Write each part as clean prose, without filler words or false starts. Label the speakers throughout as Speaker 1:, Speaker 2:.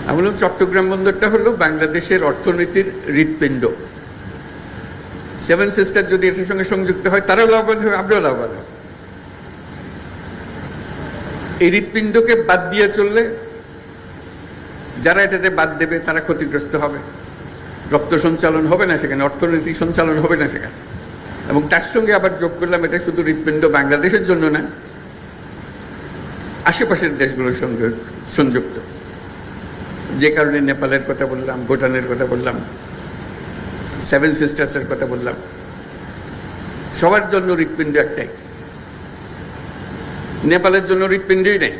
Speaker 1: আমি বললাম চট্টগ্রাম বন্দরটা হলো বাংলাদেশের অর্থনীতির হৃৎপিণ্ড। সেভেন সিস্টার যদি এটার সঙ্গে সংযুক্ত হয় তারাও লাভবান হবে, আমরাও লাভবান হব। এই হৃৎপিণ্ডকে বাদ দিয়ে চললে যারা এটাতে বাদ দেবে তারা ক্ষতিগ্রস্ত হবে, রক্ত সঞ্চালন হবে না সেখানে, অর্থনৈতিক সঞ্চালন হবে না সেখানে। এবং তার সঙ্গে আবার যোগ করলাম এটা শুধু হৃৎপিণ্ড বাংলাদেশের জন্য না, আশেপাশের দেশগুলোর সঙ্গে সংযুক্ত। যে কারণে নেপালের কথা বললাম, ভুটানের কথা বললাম, সেভেন সিস্টার্সের কথা বললাম, সবার জন্য হৃৎপিণ্ড একটাই। নেপালের জন্য হৃৎপিণ্ডই নেই,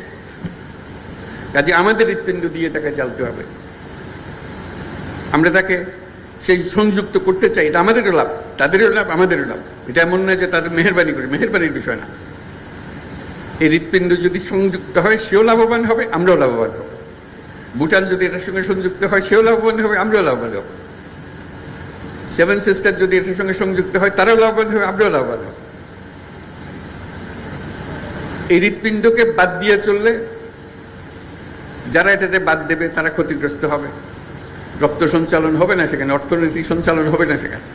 Speaker 1: কাজে আমাদের হৃৎপিণ্ড দিয়ে তাকে চালতে হবে। আমরা তাকে সেই সংযুক্ত করতে চাই, এটা আমাদেরও লাভ, তাদেরও লাভ, আমাদেরও লাভ। এটা এমন নয় যে তাদের মেহেরবানি করে, মেহেরবানির বিষয় না। এই হৃৎপিণ্ড যদি সংযুক্ত হয় সেও লাভবান হবে, আমরাও লাভবান হব। ভুটান যদি এটার সঙ্গে সংযুক্ত হয় সেও লাভবান হবে, আমরাও লাভবান হব। সেভেন সিস্টার যদি এটার সঙ্গে সংযুক্ত হয় তারাও লাভবান হবে, আমরাও লাভবান হব। এই হৃৎপিণ্ডকে বাদ দিয়ে চললে যারা এটাতে বাদ দেবে তারা ক্ষতিগ্রস্ত হবে, রক্ত সঞ্চালন হবে না সেখানে, অর্থনৈতিক সঞ্চালন হবে না সেখানে।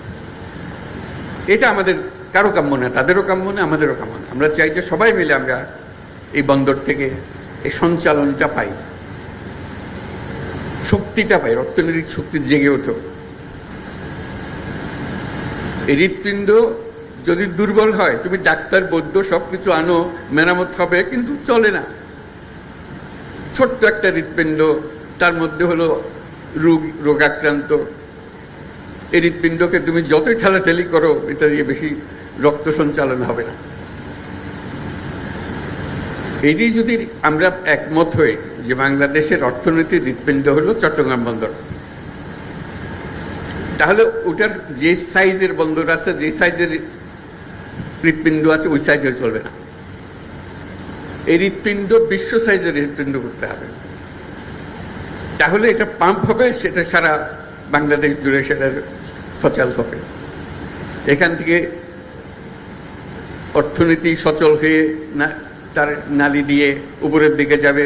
Speaker 1: এটা আমাদের কারো কাম্য না, তাদেরও কাম্য না, আমাদেরও কাম্য না। আমরা চাই যে সবাই মিলে আমরা এই বন্দর থেকে এই সঞ্চালনটা পাই, শক্তিটা পাই, অর্থনৈতিক শক্তি জেগে ওঠে। এই হৃৎপিণ্ড যদি দুর্বল হয়, তুমি ডাক্তার বৈদ্য সবকিছু আনো, মেরামত হবে, কিন্তু চলে না। ছোট্ট একটা হৃৎপিণ্ড, তার মধ্যে হলো রোগাক্রান্ত। এই হৃৎপিণ্ডকে তুমি যতই ঠেলাঠেলি করো, এটা দিয়ে বেশি রক্ত সঞ্চালন হবে না। এটি যদি আমরা একমত হই যে বাংলাদেশের অর্থনীতির হৃৎপিণ্ড হলো চট্টগ্রাম বন্দর, তাহলে ওটার যে সাইজের বন্দর আছে, যে সাইজের হৃৎপিণ্ড আছে, ওই সাইজে চলবে না। এই হৃৎপিণ্ড বিশ্ব সাইজের হৃৎপিণ্ড করতে হবে, তাহলে এটা পাম্প হবে, সেটা সারা বাংলাদেশ জুড়ে সেটা সচল হবে। এখান থেকে অর্থনীতি সচল হয়ে তার নালি দিয়ে উপরের দিকে যাবে,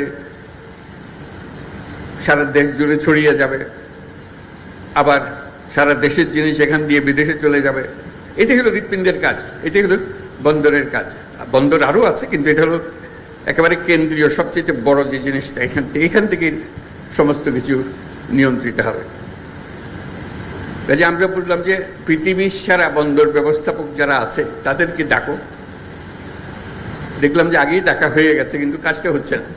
Speaker 1: সারা দেশ জুড়ে ছড়িয়ে যাবে, আবার সারা দেশের জিনিস এখান দিয়ে বিদেশে চলে যাবে। এটাই হলো হৃৎপিণ্ডের কাজ, এটাই হলো বন্দরের কাজ। বন্দর আরও আছে, কিন্তু এটা হলো একেবারে কেন্দ্রীয়, সবচেয়ে বড় যে জিনিসটা। এখান থেকে সমস্ত কিছু নিয়ন্ত্রিত হবে। কাজে আমরা বললাম যে পৃথিবীর সারা বন্দর ব্যবস্থাপক যারা আছে তাদেরকে ডাকো। দেখলাম যে আগেই ডাকা হয়ে গেছে, কিন্তু কাজটা হচ্ছে না।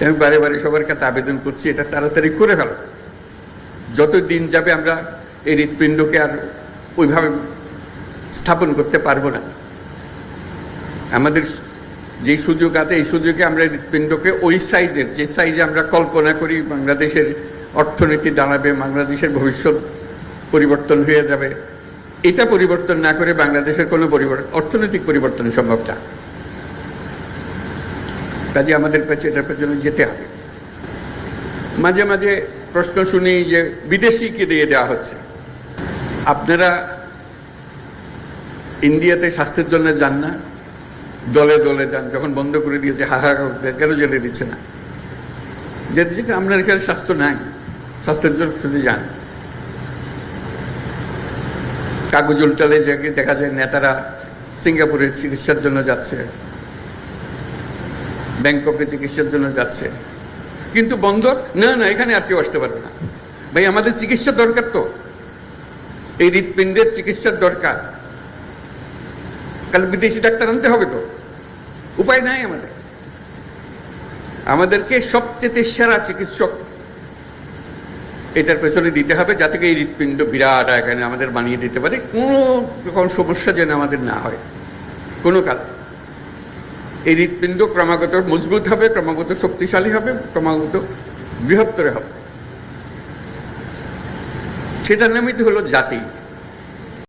Speaker 1: আমি বারে বারে সবার কাছে আবেদন করছি, এটা তাড়াতাড়ি করে ফেলো। যত দিন যাবে আমরা এই হৃৎপিণ্ডকে আর ওইভাবে স্থাপন করতে পারবো না। আমাদের যে সুযোগ আছে, এই সুযোগে আমরা হৃৎপিণ্ডকে ওই সাইজের, যে সাইজে আমরা কল্পনা করি বাংলাদেশের অর্থনীতি দাঁড়াবে, বাংলাদেশের ভবিষ্যৎ পরিবর্তন হয়ে যাবে, এটা পরিবর্তন না করে বাংলাদেশের কোনো অর্থনৈতিক পরিবর্তন সম্ভব না। কাজে আমাদের কাছে এটার পেছনে যেতে হবে। মাঝে মাঝে প্রশ্ন শুনি যে বিদেশিকে দিয়ে দেওয়া হচ্ছে। আপনারা ইন্ডিয়াতে স্বাস্থ্যের জন্য যান না? দলে দলে যান, যখন বন্ধ করে দিয়েছে হাহাকার কেন যেতে দিচ্ছে না? যেতে আমরা এখানে স্বাস্থ্য নাই, স্বাস্থ্যের জন্য শুধু যান। কাগজ উল্টালে দেখা যায় নেতারা সিঙ্গাপুরে চিকিৎসার জন্য যাচ্ছে, ব্যাংককে চিকিৎসার জন্য যাচ্ছে, কিন্তু বন্দর না, না এখানে আর কেউ আসতে পারবে না। ভাই, আমাদের চিকিৎসা দরকার, তো এই হৃৎপিণ্ডের চিকিৎসার দরকার। কাল বিদেশি ডাক্তার আনতে হবে, তো উপায় নাই আমাদের। আমাদেরকে সবচেয়ে সেরা চিকিৎসক এটার পেছনে দিতে হবে, যাতে এই হৃৎপিণ্ড বিরাট এখানে আমাদের বানিয়ে দিতে পারে, কোনো রকম সমস্যা যেন আমাদের না হয় কোনো কাল। এই হৃৎপিণ্ড ক্রমাগত মজবুত হবে, ক্রমাগত শক্তিশালী হবে, ক্রমাগত বৃহত্তর হবে। সেটার নামই তো হলো জাতি।